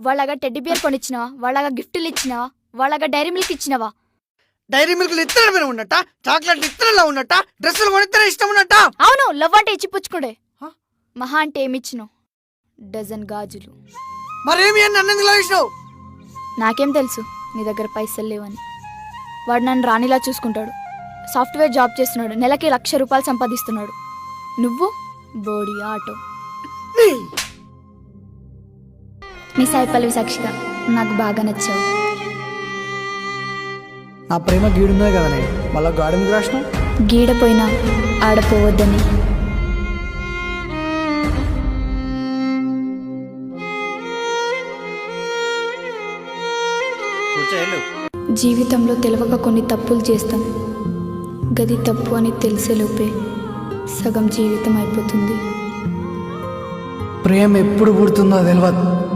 వాళ్ళగా teddy bear కొనిచ్చినవా? వాళ్ళగా గిఫ్టులు ఇచ్చినవా? వాళ్ళగా డైరీ మిల్క్ ఇచ్చినవా? డైరీ మిల్క్ ఇత్తనం ఉన్నట్ట, చాక్లెట్ ఇత్తనంలా ఉన్నట్ట, డ్రెస్సులు కొనిత్తనే ఇష్టం ఉన్నట్ట. అవును, లవ్ అంటే ఇచ్చి పుచ్చుకుండే. మహా అంటే ఏమిచ్చినావు? డజన్ గాజులు. మరేమి అని నన్నెందుకు లాగేసినావు? నాకేం తెలుసు నీ దగ్గర పైసలు లేవని. వాడు నన్ను రాణిలా చూసుకుంటాడు. సాఫ్ట్వేర్ జాబ్ చేస్తున్నాడు, నెలకి 1,00,000 రూపాయలు సంపాదిస్తున్నాడు. నువ్వు బోడీ ఆటో. నీ సాయి పల్లవి సాక్షిగా నాకు బాగా నచ్చావు. నా ప్రేమ గీడున్నది కదా, నేను మళ్ళీ గార్డెన్కి రాసినావు. గీడపోయినా ఆడపోవద్దని. జీవితంలో తెలియక కొన్ని తప్పులు చేస్తాం. గది తప్పు అని తెలిసేలోపే సగం జీవితం అయిపోతుంది. ప్రేమ ఎప్పుడు పుడుతుందో తెలియదు.